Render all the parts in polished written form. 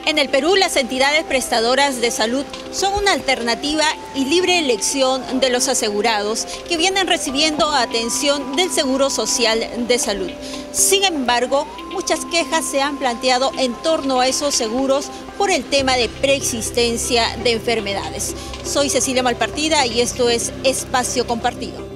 En el Perú, las entidades prestadoras de salud son una alternativa y libre elección de los asegurados que vienen recibiendo atención del Seguro Social de Salud. Sin embargo, muchas quejas se han planteado en torno a esos seguros por el tema de preexistencia de enfermedades. Soy Cecilia Malpartida y esto es Espacio Compartido.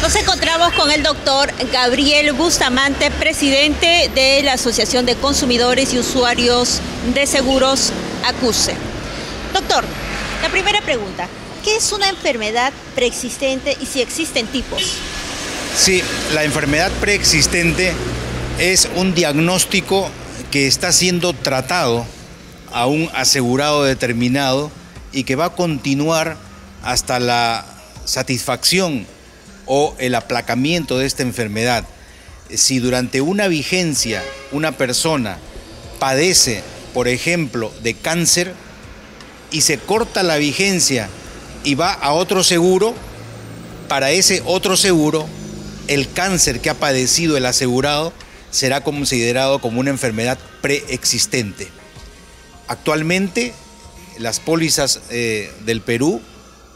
Nos encontramos con el doctor Gabriel Bustamante, presidente de la Asociación de Consumidores y Usuarios de Seguros, ACUSE. Doctor, la primera pregunta, ¿qué es una enfermedad preexistente y si existen tipos? Sí, la enfermedad preexistente es un diagnóstico que está siendo tratado a un asegurado determinado y que va a continuar hasta la satisfacción o el aplacamiento de esta enfermedad. Si durante una vigencia una persona padece, por ejemplo, de cáncer y se corta la vigencia y va a otro seguro, para ese otro seguro, el cáncer que ha padecido el asegurado será considerado como una enfermedad preexistente. Actualmente, las pólizas del Perú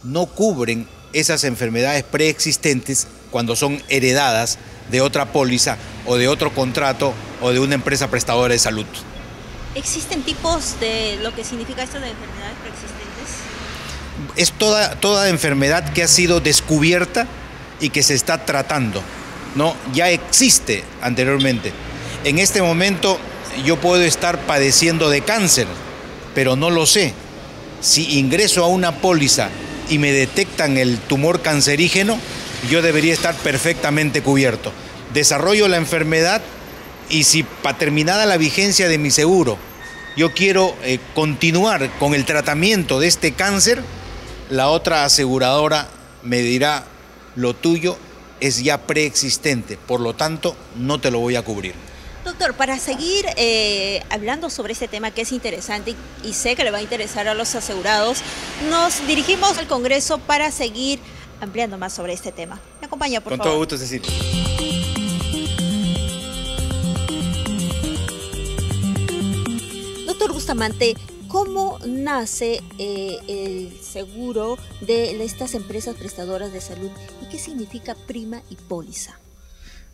no cubren esas enfermedades preexistentes cuando son heredadas de otra póliza o de otro contrato o de una empresa prestadora de salud. ¿Existen tipos de lo que significa esto de enfermedades preexistentes? Es toda enfermedad que ha sido descubierta y que se está tratando, ¿no? Ya existe anteriormente. En este momento yo puedo estar padeciendo de cáncer, pero no lo sé. Si ingreso a una póliza y me detectan el tumor cancerígeno, yo debería estar perfectamente cubierto. Desarrollo la enfermedad y si para terminada la vigencia de mi seguro, yo quiero continuar con el tratamiento de este cáncer, la otra aseguradora me dirá, lo tuyo es ya preexistente, por lo tanto no te lo voy a cubrir. Doctor, para seguir hablando sobre este tema que es interesante y sé que le va a interesar a los asegurados, nos dirigimos al Congreso para seguir ampliando más sobre este tema. ¿Me acompaña, por favor? Con todo gusto, Cecilia. Doctor Bustamante, ¿cómo nace el seguro de estas empresas prestadoras de salud y qué significa prima y póliza?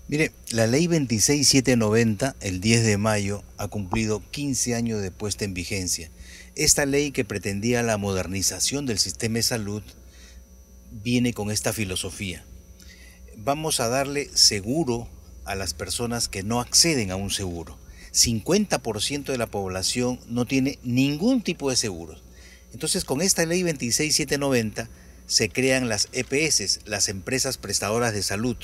Mire, la ley 26790, el 10 de mayo, ha cumplido 15 años de puesta en vigencia. Esta ley que pretendía la modernización del sistema de salud viene con esta filosofía. Vamos a darle seguro a las personas que no acceden a un seguro. 50% de la población no tiene ningún tipo de seguros. Entonces, con esta ley 26790 se crean las EPS, las empresas prestadoras de salud,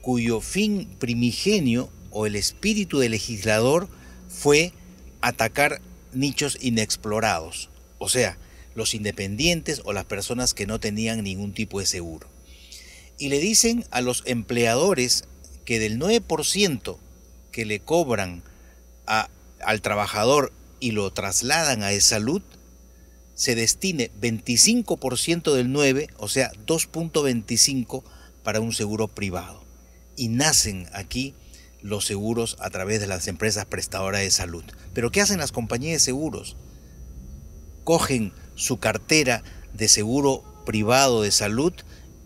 cuyo fin primigenio o el espíritu del legislador fue atacar nichos inexplorados, o sea, los independientes o las personas que no tenían ningún tipo de seguro. Y le dicen a los empleadores que del 9% que le cobran al trabajador y lo trasladan a salud, se destine 25% del 9, o sea, 2.25 para un seguro privado. Y nacen aquí los seguros a través de las empresas prestadoras de salud. ¿Pero qué hacen las compañías de seguros? Cogen su cartera de seguro privado de salud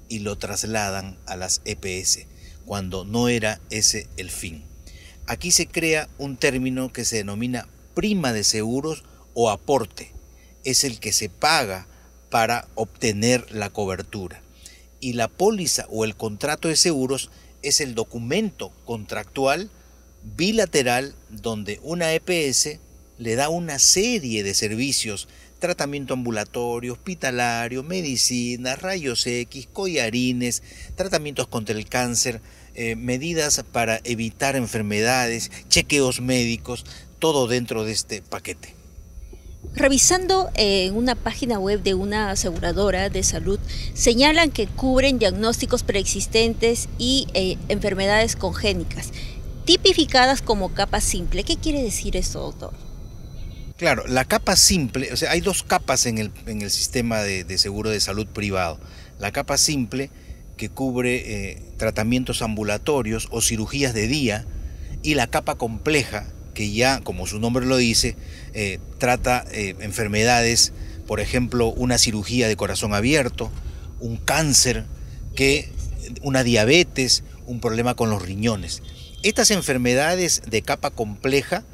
y lo trasladan a las EPS, cuando no era ese el fin. Aquí se crea un término que se denomina prima de seguros o aporte. Es el que se paga para obtener la cobertura. Y la póliza o el contrato de seguros es el documento contractual bilateral donde una EPS le da una serie de servicios, tratamiento ambulatorio, hospitalario, medicina, rayos X, collarines, tratamientos contra el cáncer, medidas para evitar enfermedades, chequeos médicos, todo dentro de este paquete. Revisando en una página web de una aseguradora de salud, señalan que cubren diagnósticos preexistentes y enfermedades congénitas, tipificadas como capa simple. ¿Qué quiere decir esto, doctor? Claro, la capa simple, o sea, hay dos capas en el sistema de seguro de salud privado. La capa simple, que cubre tratamientos ambulatorios o cirugías de día, y la capa compleja, que ya, como su nombre lo dice, trata enfermedades, por ejemplo, una cirugía de corazón abierto, un cáncer, una diabetes, un problema con los riñones. Estas enfermedades de capa compleja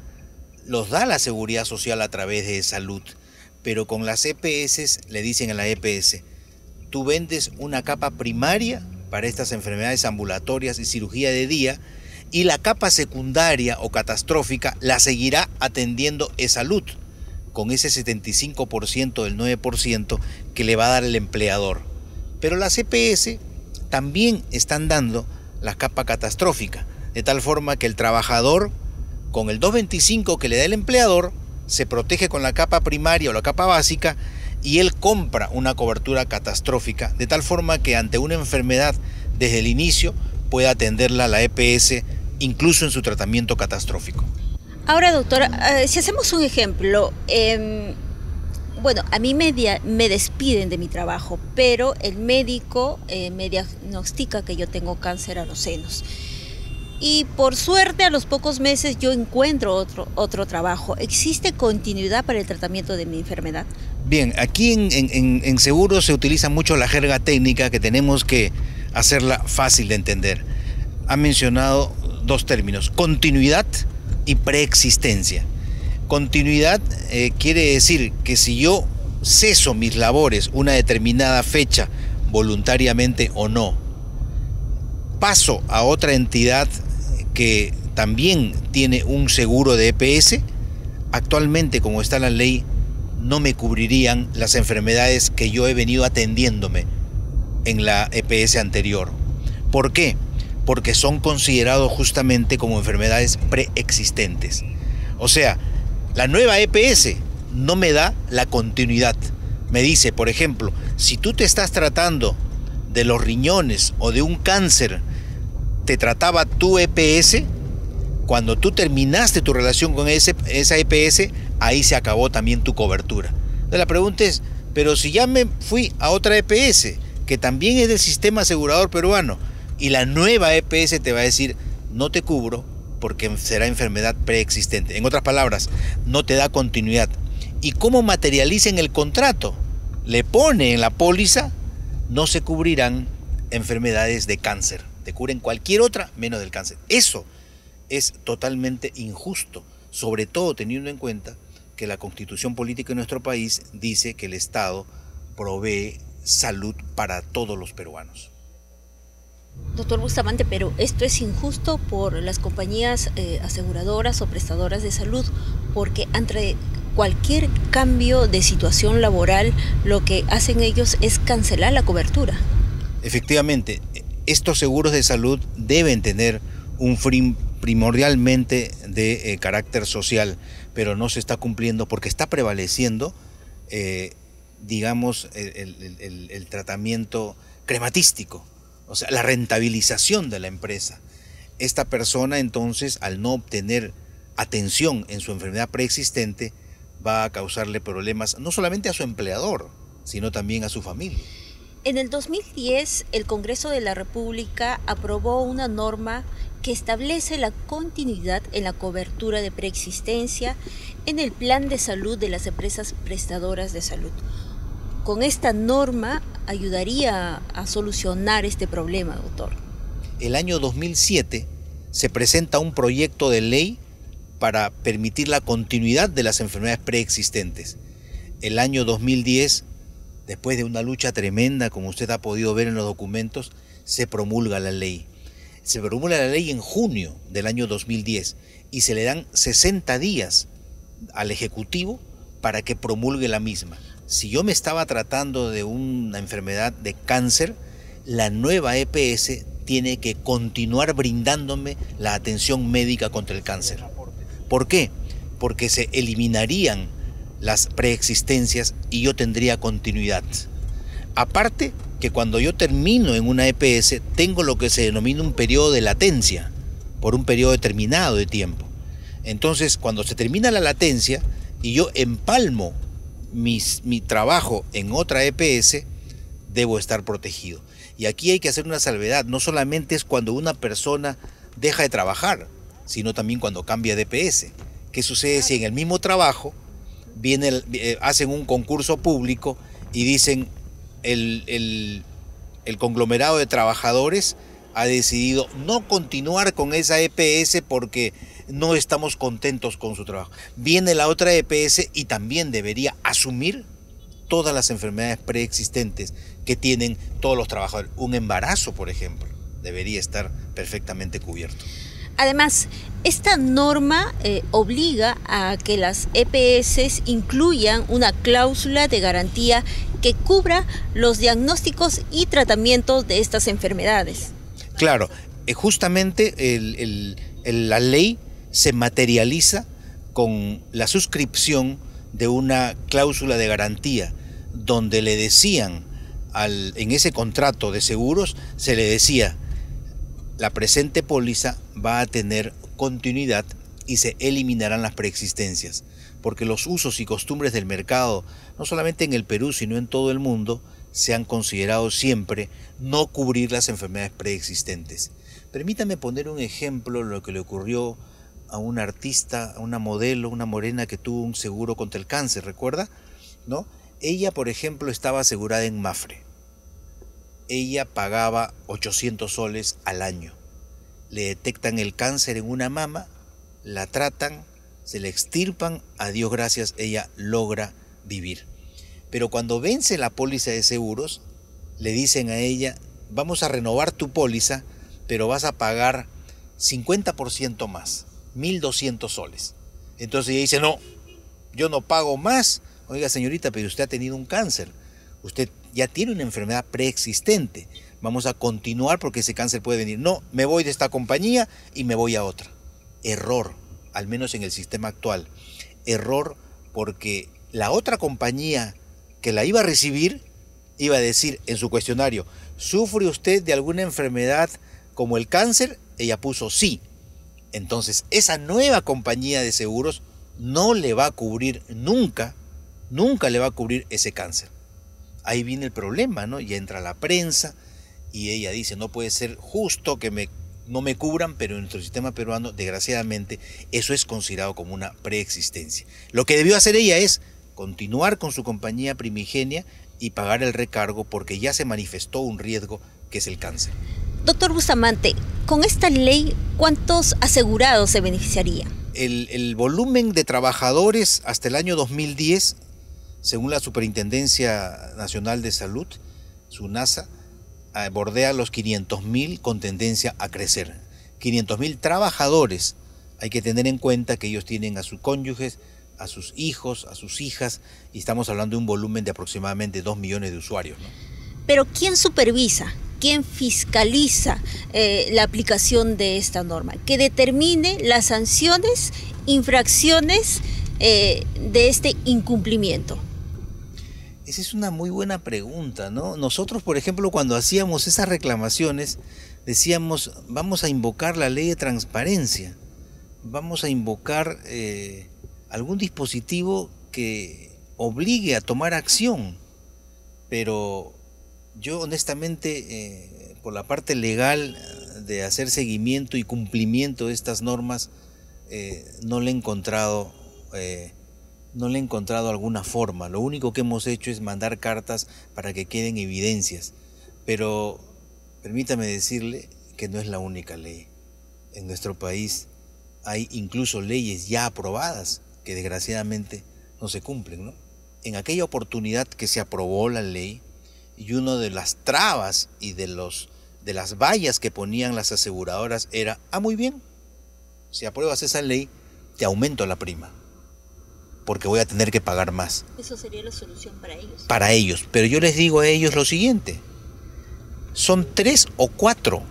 los da la Seguridad Social a través de salud, pero con las EPS le dicen a la EPS, tú vendes una capa primaria para estas enfermedades ambulatorias y cirugía de día, y la capa secundaria o catastrófica la seguirá atendiendo eSalud, con ese 75% del 9% que le va a dar el empleador. Pero las EPS también están dando la capa catastrófica, de tal forma que el trabajador, con el 225 que le da el empleador, se protege con la capa primaria o la capa básica, y él compra una cobertura catastrófica, de tal forma que ante una enfermedad desde el inicio puede atenderla la EPS, incluso en su tratamiento catastrófico. Ahora, doctora, si hacemos un ejemplo, bueno, a mí me despiden de mi trabajo, pero el médico me diagnostica que yo tengo cáncer a los senos. Y por suerte, a los pocos meses yo encuentro otro trabajo. ¿Existe continuidad para el tratamiento de mi enfermedad? Bien, aquí en seguro se utiliza mucho la jerga técnica, que tenemos que hacerla fácil de entender. Ha mencionado dos términos, continuidad y preexistencia. Continuidad quiere decir que si yo ceso mis labores una determinada fecha, voluntariamente o no, paso a otra entidad que también tiene un seguro de EPS, actualmente, como está la ley, no me cubrirían las enfermedades que yo he venido atendiéndome en la EPS anterior. ¿Por qué? Porque son considerados justamente como enfermedades preexistentes. O sea, la nueva EPS no me da la continuidad. Me dice, por ejemplo, si tú te estás tratando de los riñones o de un cáncer, te trataba tu EPS, cuando tú terminaste tu relación con esa EPS, ahí se acabó también tu cobertura. Entonces la pregunta es, pero si ya me fui a otra EPS, que también es del sistema asegurador peruano, y la nueva EPS te va a decir, no te cubro porque será enfermedad preexistente. En otras palabras, no te da continuidad. ¿Y cómo materializa en el contrato? Le pone en la póliza, no se cubrirán enfermedades de cáncer. Te cubren cualquier otra menos del cáncer. Eso es totalmente injusto, sobre todo teniendo en cuenta que la Constitución política de nuestro país dice que el Estado provee salud para todos los peruanos. Doctor Bustamante, pero esto es injusto por las compañías aseguradoras o prestadoras de salud, porque ante cualquier cambio de situación laboral, lo que hacen ellos es cancelar la cobertura. Efectivamente, estos seguros de salud deben tener un fin primordialmente de carácter social, pero no se está cumpliendo porque está prevaleciendo, digamos, el tratamiento crematístico, o sea, la rentabilización de la empresa. Esta persona entonces, al no obtener atención en su enfermedad preexistente, va a causarle problemas no solamente a su empleador, sino también a su familia. En el 2010, el Congreso de la República aprobó una norma que establece la continuidad en la cobertura de preexistencia en el plan de salud de las empresas prestadoras de salud. Con esta norma ayudaría a solucionar este problema, doctor. El año 2007 se presenta un proyecto de ley para permitir la continuidad de las enfermedades preexistentes. El año 2010, después de una lucha tremenda, como usted ha podido ver en los documentos, se promulga la ley. Se promulga la ley en junio del año 2010 y se le dan 60 días al Ejecutivo para que promulgue la misma. Si yo me estaba tratando de una enfermedad de cáncer, la nueva EPS tiene que continuar brindándome la atención médica contra el cáncer. ¿Por qué? Porque se eliminarían las preexistencias y yo tendría continuidad. Aparte que cuando yo termino en una EPS, tengo lo que se denomina un periodo de latencia, por un periodo determinado de tiempo. Entonces, cuando se termina la latencia, y yo empalmo mi trabajo en otra EPS, debo estar protegido. Y aquí hay que hacer una salvedad, no solamente es cuando una persona deja de trabajar, sino también cuando cambia de EPS. ¿Qué sucede si en el mismo trabajo hacen un concurso público y dicen el conglomerado de trabajadores ha decidido no continuar con esa EPS porque no estamos contentos con su trabajo? Viene la otra EPS y también debería asumir todas las enfermedades preexistentes que tienen todos los trabajadores. Un embarazo, por ejemplo, debería estar perfectamente cubierto. Además, esta norma obliga a que las EPS incluyan una cláusula de garantía que cubra los diagnósticos y tratamientos de estas enfermedades. Claro, justamente la ley se materializa con la suscripción de una cláusula de garantía, donde le decían, en ese contrato de seguros, se le decía, la presente póliza va a tener continuidad y se eliminarán las preexistencias, porque los usos y costumbres del mercado, no solamente en el Perú, sino en todo el mundo, se han considerado siempre no cubrir las enfermedades preexistentes. Permítame poner un ejemplo de lo que le ocurrió a una artista, a una modelo, una morena que tuvo un seguro contra el cáncer, ¿recuerda? ¿No? Ella, por ejemplo, estaba asegurada en Mafre. Ella pagaba 800 soles al año. Le detectan el cáncer en una mama, la tratan, se le extirpan, a Dios gracias, ella logra vivir. Pero cuando vence la póliza de seguros, le dicen a ella, vamos a renovar tu póliza, pero vas a pagar 50% más, 1.200 soles. Entonces ella dice, no, yo no pago más. Oiga, señorita, pero usted ha tenido un cáncer. Usted ya tiene una enfermedad preexistente. Vamos a continuar porque ese cáncer puede venir. No, me voy de esta compañía y me voy a otra. Error, al menos en el sistema actual. Error porque la otra compañía que la iba a recibir iba a decir en su cuestionario, ¿sufre usted de alguna enfermedad como el cáncer? Ella puso sí. Entonces esa nueva compañía de seguros no le va a cubrir nunca le va a cubrir ese cáncer. Ahí viene el problema, ¿no? Y entra la prensa y ella dice, no puede ser justo que no me cubran, pero en nuestro sistema peruano, desgraciadamente, eso es considerado como una preexistencia. Lo que debió hacer ella es continuar con su compañía primigenia y pagar el recargo porque ya se manifestó un riesgo que es el cáncer. Doctor Bustamante, con esta ley, ¿cuántos asegurados se beneficiarían? El volumen de trabajadores hasta el año 2010, según la Superintendencia Nacional de Salud, SUNASA, bordea los 500.000 con tendencia a crecer. 500.000 trabajadores. Hay que tener en cuenta que ellos tienen a sus cónyuges, a sus hijos, a sus hijas, y estamos hablando de un volumen de aproximadamente 2 millones de usuarios, ¿no? Pero ¿quién supervisa? ¿Quién fiscaliza la aplicación de esta norma? Que determine las sanciones, infracciones de este incumplimiento. Esa es una muy buena pregunta, ¿no? Nosotros, por ejemplo, cuando hacíamos esas reclamaciones, decíamos, vamos a invocar la ley de transparencia, vamos a invocar algún dispositivo que obligue a tomar acción, pero yo honestamente, por la parte legal de hacer seguimiento y cumplimiento de estas normas, no le he encontrado alguna forma. Lo único que hemos hecho es mandar cartas para que queden evidencias, pero permítame decirle que no es la única ley. En nuestro país hay incluso leyes ya aprobadas que desgraciadamente no se cumplen, ¿no? En aquella oportunidad que se aprobó la ley, y una de las trabas y de las vallas que ponían las aseguradoras era, muy bien, si apruebas esa ley, te aumento la prima, porque voy a tener que pagar más. Eso sería la solución para ellos. Para ellos, pero yo les digo a ellos lo siguiente, son 3 o 4,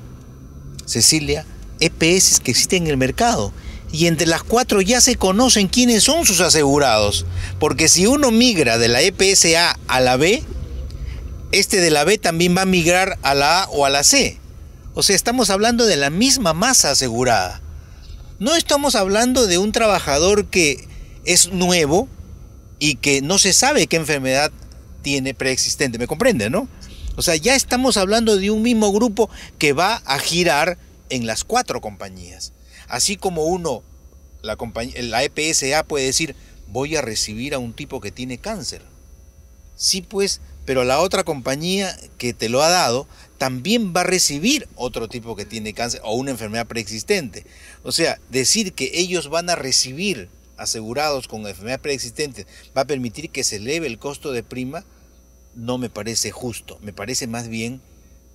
Cecilia, EPS que existen en el mercado, y entre las 4 ya se conocen quiénes son sus asegurados, porque si uno migra de la EPS A a la B, este de la B también va a migrar a la A o a la C. O sea, estamos hablando de la misma masa asegurada. No estamos hablando de un trabajador que es nuevo y que no se sabe qué enfermedad tiene preexistente, ¿me comprende, no? O sea, ya estamos hablando de un mismo grupo que va a girar en las 4 compañías. Así como la EPSA puede decir, voy a recibir a un tipo que tiene cáncer. Sí, pues, pero la otra compañía que te lo ha dado también va a recibir otro tipo que tiene cáncer o una enfermedad preexistente. O sea, decir que ellos van a recibir asegurados con enfermedades preexistentes va a permitir que se eleve el costo de prima, no me parece justo. Me parece más bien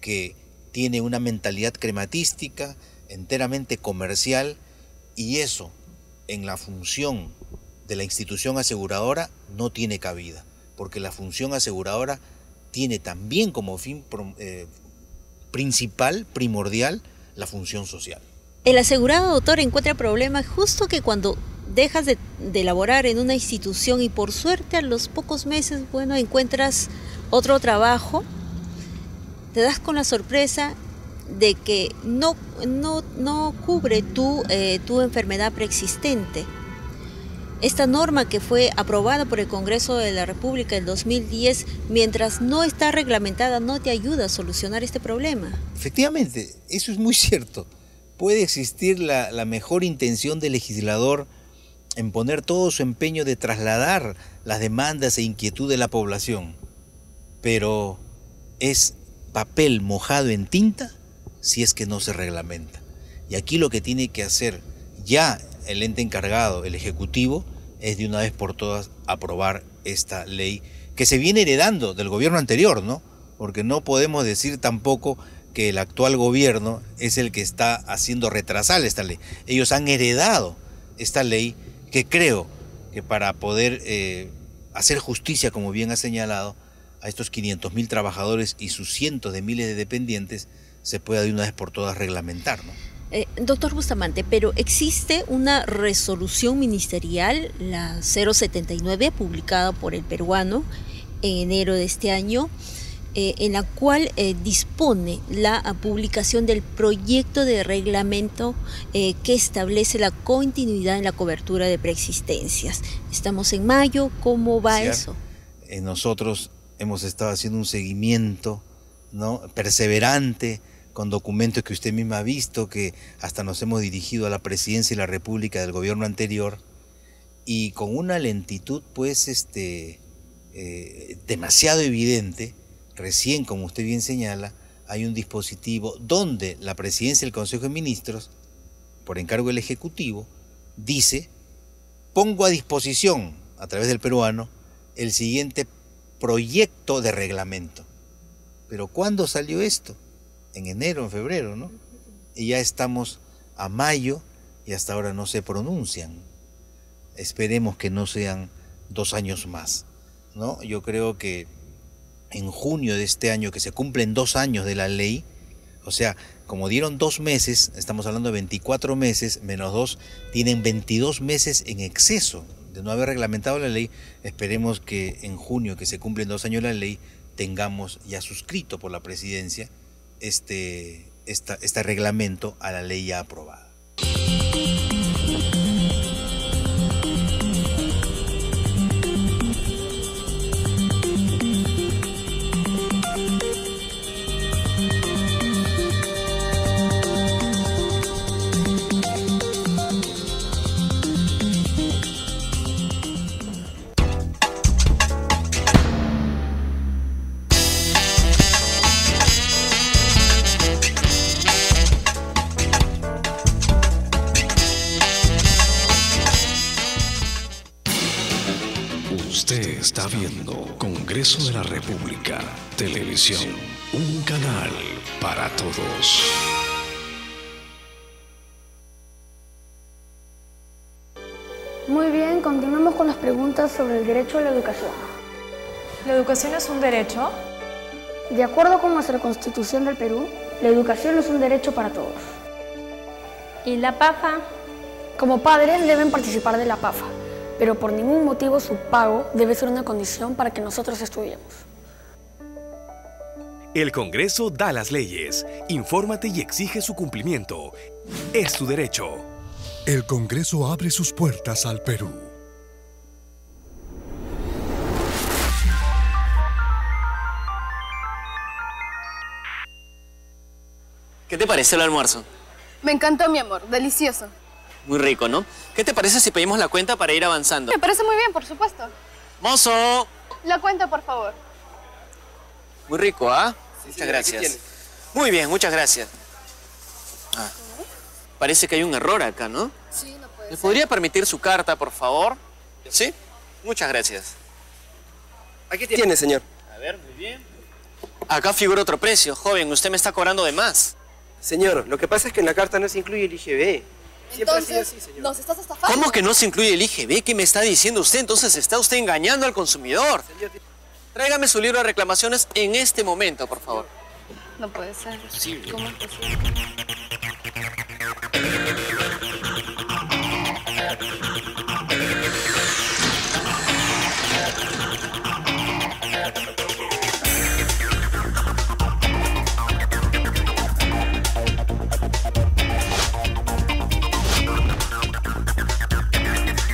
que tiene una mentalidad crematística, enteramente comercial, y eso en la función de la institución aseguradora no tiene cabida, porque la función aseguradora tiene también como fin principal, primordial, la función social. El asegurado, doctor, encuentra problemas justo que cuando dejas de laborar en una institución y por suerte a los pocos meses, bueno, encuentras otro trabajo, te das con la sorpresa de que no cubre tu enfermedad preexistente. Esta norma que fue aprobada por el Congreso de la República en 2010, mientras no está reglamentada, no te ayuda a solucionar este problema. Efectivamente, eso es muy cierto. Puede existir la mejor intención del legislador en poner todo su empeño de trasladar las demandas e inquietud de la población, pero es papel mojado en tinta si es que no se reglamenta. Y aquí lo que tiene que hacer ya el ente encargado, el Ejecutivo, es de una vez por todas aprobar esta ley que se viene heredando del gobierno anterior, ¿no? Porque no podemos decir tampoco que el actual gobierno es el que está haciendo retrasar esta ley. Ellos han heredado esta ley que creo que para poder hacer justicia, como bien ha señalado, a estos 500.000 trabajadores y sus cientos de miles de dependientes, se pueda de una vez por todas reglamentar, ¿no? Doctor Bustamante, pero existe una resolución ministerial, la 079, publicada por el peruano en enero de este año, en la cual dispone la publicación del proyecto de reglamento que establece la continuidad en la cobertura de preexistencias. Estamos en mayo, ¿cómo va eso? Nosotros hemos estado haciendo un seguimiento, ¿no?, perseverante, con documentos que usted misma ha visto, que hasta nos hemos dirigido a la Presidencia de la República del gobierno anterior, y con una lentitud pues demasiado evidente. Recién, como usted bien señala, hay un dispositivo donde la Presidencia del Consejo de Ministros, por encargo del Ejecutivo, dice: pongo a disposición, a través del peruano, el siguiente proyecto de reglamento. Pero ¿cuándo salió esto? En enero, en febrero, ¿no? Y ya estamos a mayo y hasta ahora no se pronuncian. Esperemos que no sean 2 años más, ¿no? Yo creo que en junio de este año, que se cumplen 2 años de la ley, o sea, como dieron 2 meses, estamos hablando de 24 meses, menos 2, tienen 22 meses en exceso de no haber reglamentado la ley. Esperemos que en junio, que se cumplen 2 años de la ley, tengamos ya suscrito por la Presidencia este reglamento a la ley ya aprobada. Usted está viendo Congreso de la República, Televisión, un canal para todos. Muy bien, continuamos con las preguntas sobre el derecho a la educación. ¿La educación es un derecho? De acuerdo con nuestra Constitución del Perú, la educación es un derecho para todos. ¿Y la PAFA? Como padres deben participar de la PAFA, pero por ningún motivo su pago debe ser una condición para que nosotros estudiemos. El Congreso da las leyes, infórmate y exige su cumplimiento. Es tu derecho. El Congreso abre sus puertas al Perú. te pareció el almuerzo? Me encantó, mi amor. Delicioso. Muy rico, ¿no? ¿Qué te parece si pedimos la cuenta para ir avanzando? Me parece muy bien, por supuesto. ¡Mozo! La cuenta, por favor. Muy rico, ¿ah? Sí, muchas gracias. Muy bien, muchas gracias. Ah, parece que hay un error acá, ¿no? Sí, no puede ¿Me podría permitir su carta, por favor? ¿Sí? Muchas gracias. Aquí tiene, señor. A ver, muy bien. Acá figura otro precio. Joven, usted me está cobrando de más. Señor, lo que pasa es que en la carta no se incluye el IGB. Siempre ha sido así, señor. ¿Nos estás estafando? ¿Cómo que no se incluye el IGB? ¿Qué me está diciendo usted? Entonces está usted engañando al consumidor. Señor, Tráigame su libro de reclamaciones en este momento, por favor. No puede ser. Posible. ¿Cómo es posible?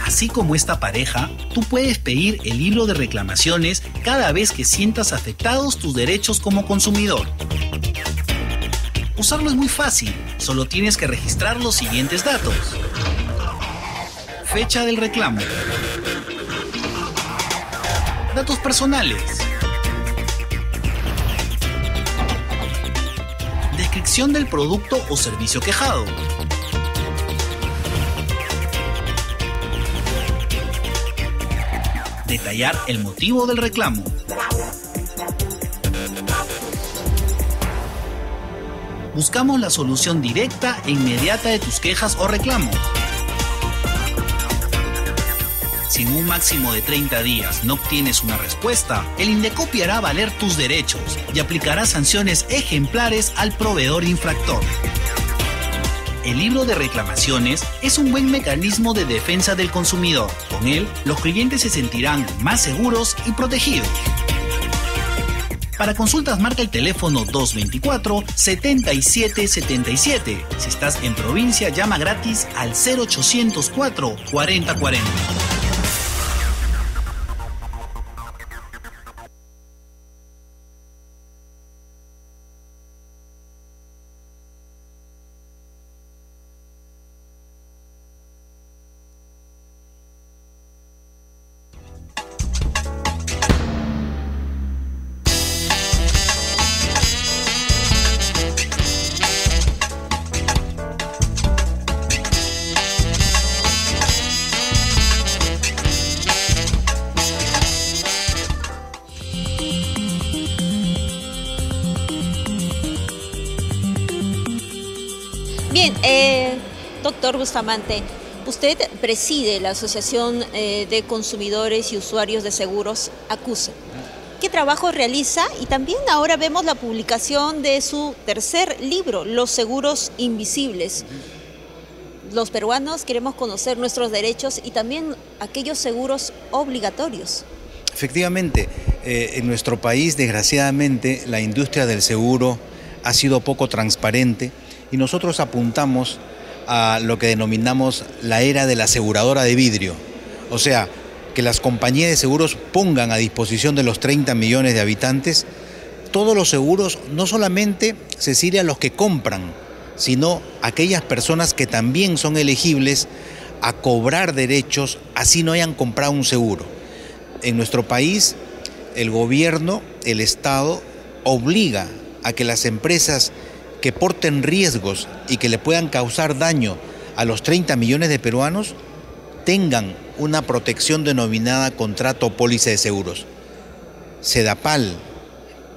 Así como esta pareja, tú puedes pedir el libro de reclamaciones cada vez que sientas afectados tus derechos como consumidor. Usarlo es muy fácil, solo tienes que registrar los siguientes datos. Fecha del reclamo. Datos personales. Descripción del producto o servicio quejado. Detallar el motivo del reclamo. Buscamos la solución directa e inmediata de tus quejas o reclamos. Si en un máximo de 30 días no obtienes una respuesta, el Indecopi hará valer tus derechos y aplicará sanciones ejemplares al proveedor infractor. El libro de reclamaciones es un buen mecanismo de defensa del consumidor. Con él, los clientes se sentirán más seguros y protegidos. Para consultas marca el teléfono 224-7777. Si estás en provincia, llama gratis al 0804 4040. Bien, doctor Bustamante, usted preside la Asociación de Consumidores y Usuarios de Seguros, ACUSE. ¿Qué trabajo realiza? Y también ahora vemos la publicación de su tercer libro, Los Seguros Invisibles. Los peruanos queremos conocer nuestros derechos y también aquellos seguros obligatorios. Efectivamente, en nuestro país, desgraciadamente, la industria del seguro ha sido poco transparente y nosotros apuntamos a lo que denominamos la era de la aseguradora de vidrio. O sea, que las compañías de seguros pongan a disposición de los 30 millones de habitantes todos los seguros, no solamente, Cecilia, a los que compran, sino aquellas personas que también son elegibles a cobrar derechos así no hayan comprado un seguro. En nuestro país, el gobierno, el Estado, obliga a que las empresas que porten riesgos y que le puedan causar daño a los 30 millones de peruanos tengan una protección denominada contrato o póliza de seguros. Sedapal,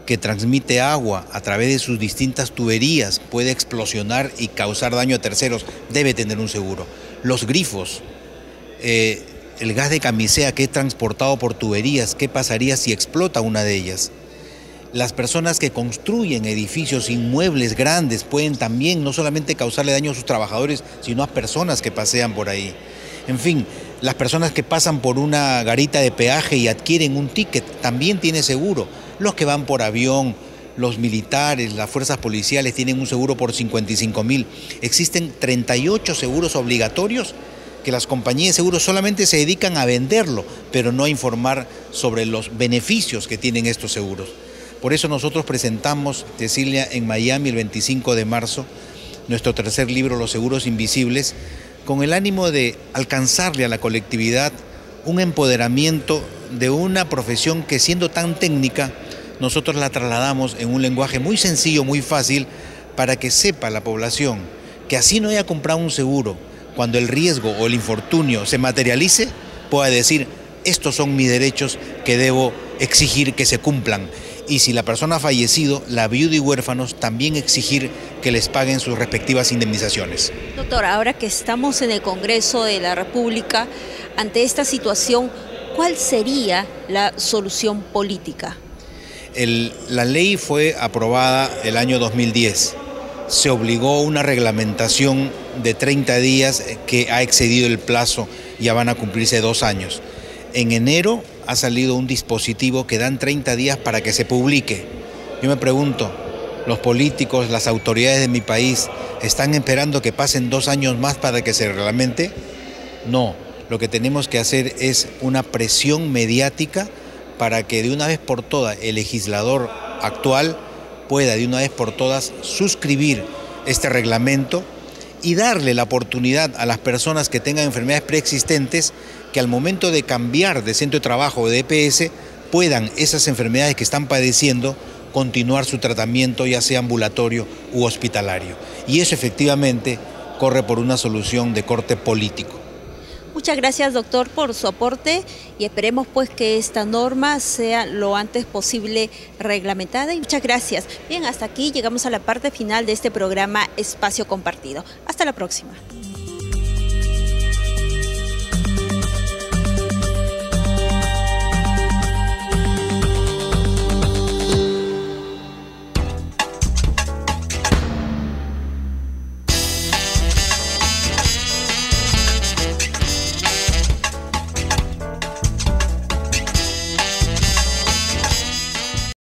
que transmite agua a través de sus distintas tuberías, puede explosionar y causar daño a terceros, debe tener un seguro. Los grifos, el gas de camisea que es transportado por tuberías, ¿qué pasaría si explota una de ellas? Las personas que construyen edificios, inmuebles grandes, pueden también no solamente causarle daño a sus trabajadores, sino a personas que pasean por ahí. En fin, las personas que pasan por una garita de peaje y adquieren un ticket, también tiene seguro. Los que van por avión, los militares, las fuerzas policiales tienen un seguro por 55.000. Existen 38 seguros obligatorios que las compañías de seguros solamente se dedican a venderlo, pero no a informar sobre los beneficios que tienen estos seguros. Por eso nosotros presentamos, Cecilia, en Miami el 25 de marzo, nuestro tercer libro, Los Seguros Invisibles, con el ánimo de alcanzarle a la colectividad un empoderamiento de una profesión que, siendo tan técnica, nosotros la trasladamos en un lenguaje muy sencillo, muy fácil, para que sepa la población que así no haya comprado un seguro, cuando el riesgo o el infortunio se materialice, pueda decir: estos son mis derechos que debo exigir que se cumplan. Y si la persona ha fallecido, la viuda y huérfanos, también exigir que les paguen sus respectivas indemnizaciones. Doctor, ahora que estamos en el Congreso de la República, ante esta situación, ¿cuál sería la solución política? La ley fue aprobada el año 2010. Se obligó una reglamentación de 30 días que ha excedido el plazo, ya van a cumplirse 2 años. En enero ha salido un dispositivo que dan 30 días para que se publique. Yo me pregunto, ¿los políticos, las autoridades de mi país están esperando que pasen 2 años más para que se reglamente? No, lo que tenemos que hacer es una presión mediática para que de una vez por todas el legislador actual pueda de una vez por todas suscribir este reglamento y darle la oportunidad a las personas que tengan enfermedades preexistentes que al momento de cambiar de centro de trabajo o de EPS puedan esas enfermedades que están padeciendo continuar su tratamiento, ya sea ambulatorio u hospitalario. Y eso efectivamente corre por una solución de corte político. Muchas gracias, doctor, por su aporte y esperemos pues que esta norma sea lo antes posible reglamentada y muchas gracias. Bien, hasta aquí llegamos a la parte final de este programa Espacio Compartido. Hasta la próxima.